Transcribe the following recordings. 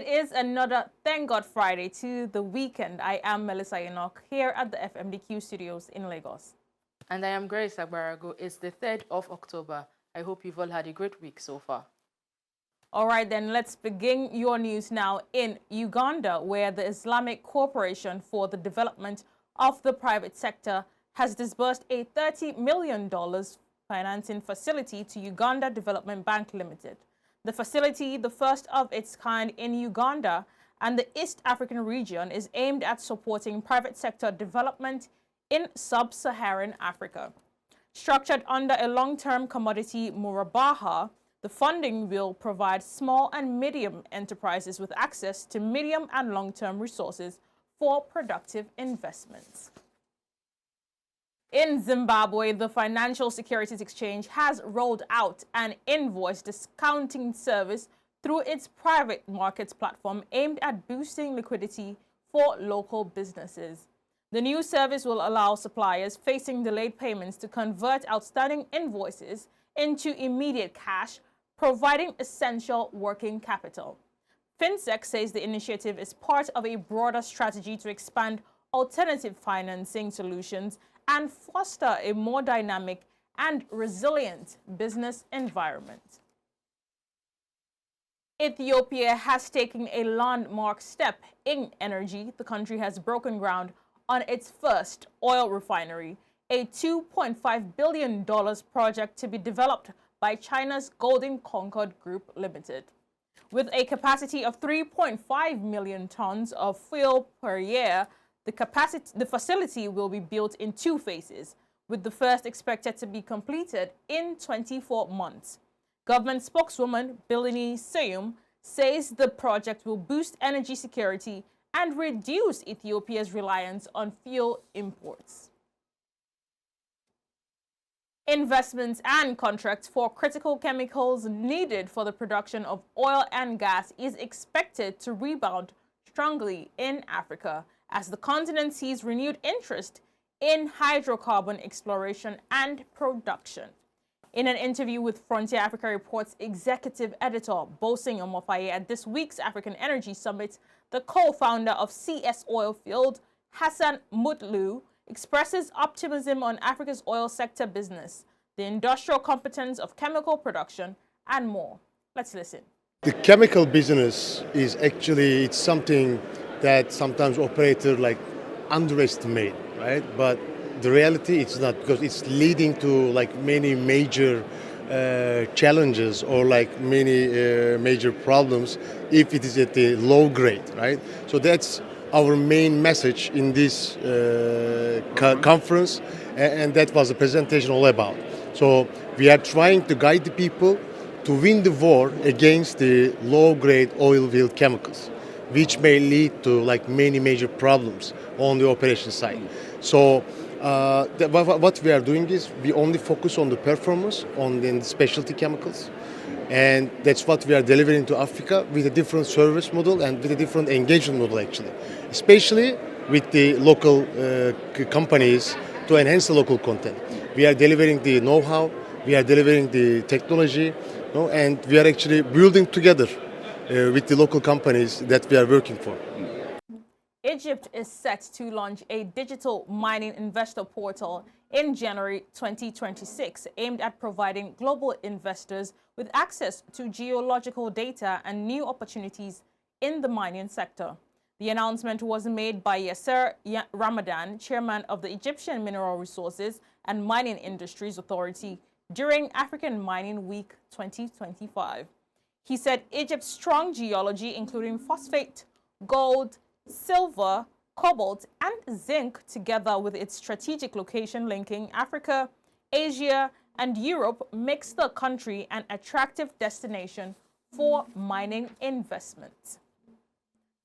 It is another Thank God Friday to the weekend. I am Melissa Enoch here at the FMDQ studios in Lagos. And I am Grace Agbarago. It's the 3rd of October. I hope you've all had a great week so far. All right, then let's begin your news now in Uganda, where the Islamic Corporation for the Development of the Private Sector has disbursed a $30 million financing facility to Uganda Development Bank Limited. The facility, the first of its kind in Uganda and the East African region, is aimed at supporting private sector development in sub-Saharan Africa. Structured under a long-term commodity murabaha, the funding will provide small and medium enterprises with access to medium and long-term resources for productive investments. In Zimbabwe, the Financial Securities Exchange has rolled out an invoice discounting service through its private markets platform aimed at boosting liquidity for local businesses. The new service will allow suppliers facing delayed payments to convert outstanding invoices into immediate cash, providing essential working capital. FinSec says the initiative is part of a broader strategy to expand alternative financing solutions and foster a more dynamic and resilient business environment. Ethiopia has taken a landmark step in energy. The country has broken ground on its first oil refinery, a $2.5 billion project to be developed by China's Golden Concord Group Limited. With a capacity of 3.5 million tons of fuel per year, the facility will be built in 2 phases, with the first expected to be completed in 24 months. Government spokeswoman Bilini Seyum says the project will boost energy security and reduce Ethiopia's reliance on fuel imports. Investments and contracts for critical chemicals needed for the production of oil and gas is expected to rebound strongly in Africa as the continent sees renewed interest in hydrocarbon exploration and production. In an interview with Frontier Africa Report's executive editor, Bossing Omofaye, at this week's African Energy Summit, the co-founder of CS Oilfield, Hassan Mutlu, expresses optimism on Africa's oil sector business, the industrial competence of chemical production, and more. Let's listen. The chemical business is actually, it's something that sometimes operators underestimate, right? But the reality it's not, because it's leading to many major challenges or many major problems if it is at the low grade, right? So that's our main message in this conference, and that was the presentation all about. So we are trying to guide the people to win the war against the low-grade oil field chemicals, which may lead to many major problems on the operation side. So what we are doing is we only focus on the performance, on the specialty chemicals, and that's what we are delivering to Africa with a different service model and with a different engagement model actually, especially with the local companies to enhance the local content. We are delivering the know-how, we are delivering the technology, and we are actually building together with the local companies that we are working for. Egypt is set to launch a digital mining investor portal in January 2026, aimed at providing global investors with access to geological data and new opportunities in the mining sector. The announcement was made by Yasser Ramadan, chairman of the Egyptian Mineral Resources and Mining Industries Authority, during African Mining Week 2025. He said Egypt's strong geology, including phosphate, gold, silver, cobalt, and zinc, together with its strategic location linking Africa, Asia, and Europe, makes the country an attractive destination for mining investments.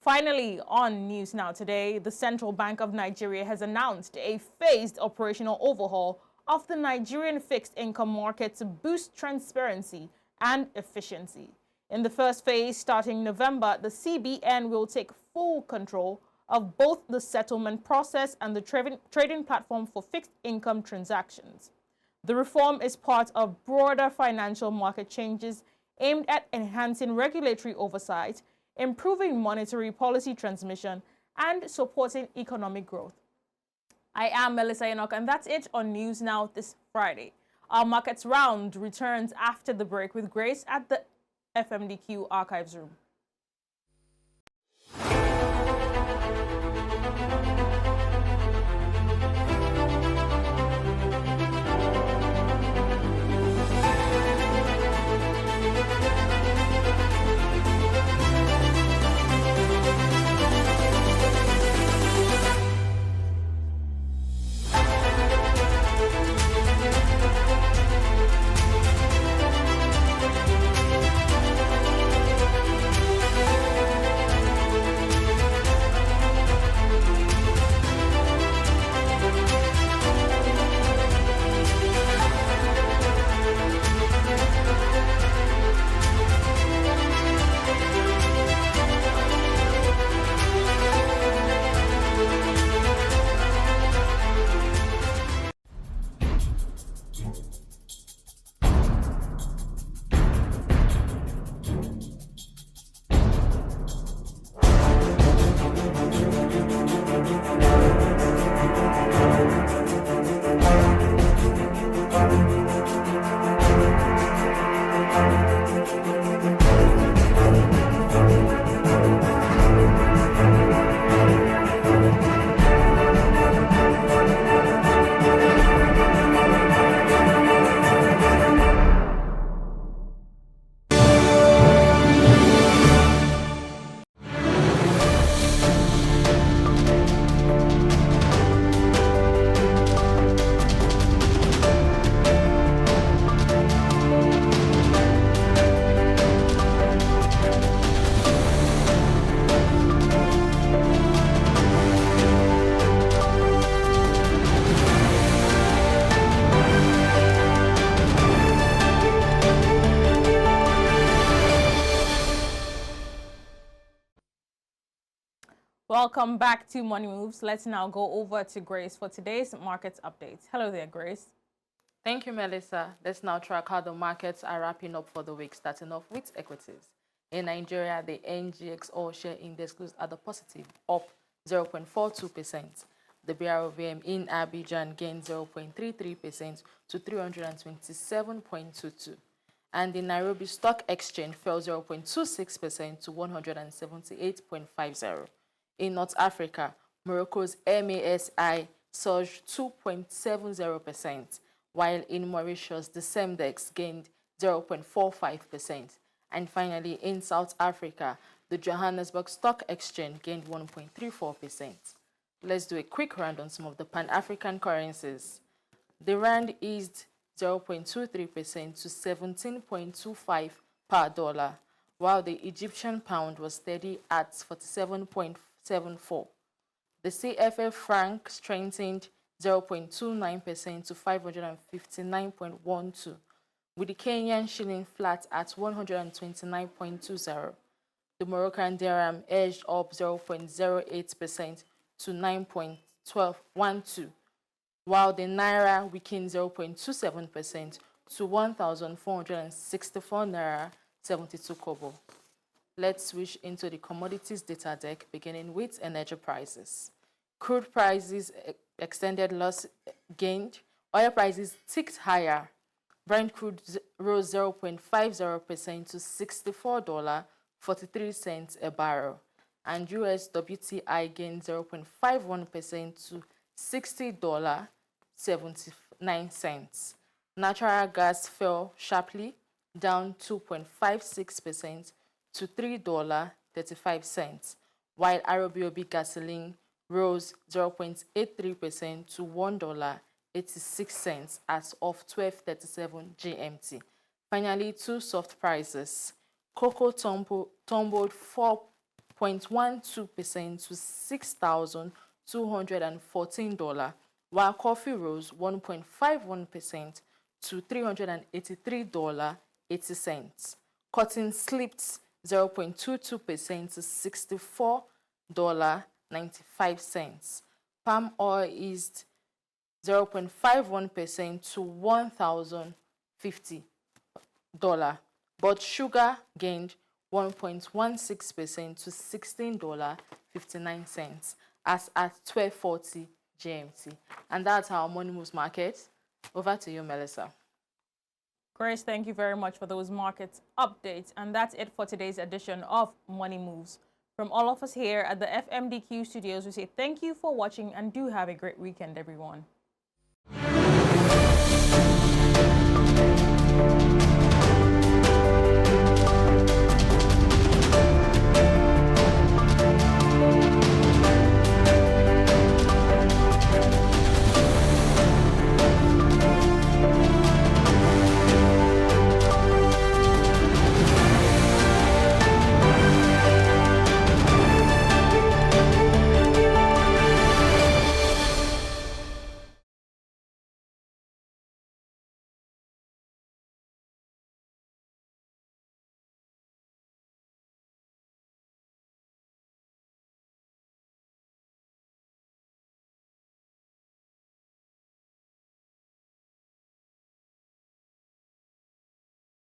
Finally, on News Now Today, the Central Bank of Nigeria has announced a phased operational overhaul of the Nigerian fixed income market to boost transparency and efficiency. In the first phase, starting November, the CBN will take full control of both the settlement process and the trading platform for fixed income transactions. The reform is part of broader financial market changes aimed at enhancing regulatory oversight, improving monetary policy transmission, and supporting economic growth. I am Melissa Enoch, and that's it on News Now this Friday. Our Markets Round returns after the break with Grace at the FMDQ Archives Room. Welcome back to Money Moves. Let's now go over to Grace for today's markets updates. Hello there, Grace. Thank you, Melissa. Let's now track how the markets are wrapping up for the week, starting off with equities. In Nigeria, the NGX All-Share Index closed at the positive, up 0.42%. The BROVM in Abidjan gained 0.33% to 327.22. And the Nairobi Stock Exchange fell 0.26% to 178.50. In North Africa, Morocco's MASI surged 2.70%, while in Mauritius, the SEMDEX gained 0.45%. And finally, in South Africa, the Johannesburg Stock Exchange gained 1.34%. Let's do a quick round on some of the Pan-African currencies. The Rand eased 0.23% to 17.25 per dollar, while the Egyptian pound was steady at 47.74. The CFA franc strengthened 0.29% to 559.12, with the Kenyan shilling flat at 129.20. The Moroccan dirham edged up 0.08% to 9.1212, while the naira weakened 0.27% to 1,464 naira 72 kobo. Let's switch into the commodities data deck, beginning with energy prices. Crude prices extended loss gained. Oil prices ticked higher. Brent crude rose 0.50% to $64.43 a barrel. And US WTI gained 0.51% to $60.79. Natural gas fell sharply, down 2.56% to $3.35, while RBOB gasoline rose 0.83% to $1.86 as of 12:37 GMT. Finally, two soft prices. Cocoa tumbled 4.12% to $6,214, while coffee rose 1.51% to $383.80. Cotton slipped 0.22% to $64.95. Palm oil eased 0.51% to $1,050, but sugar gained 1.16% to $16.59 as at 12:40 GMT. And that's our Money Moves market. Over to you, Melissa. Grace, thank you very much for those market updates. And that's it for today's edition of Money Moves. From all of us here at the FMDQ studios, we say thank you for watching and do have a great weekend, everyone.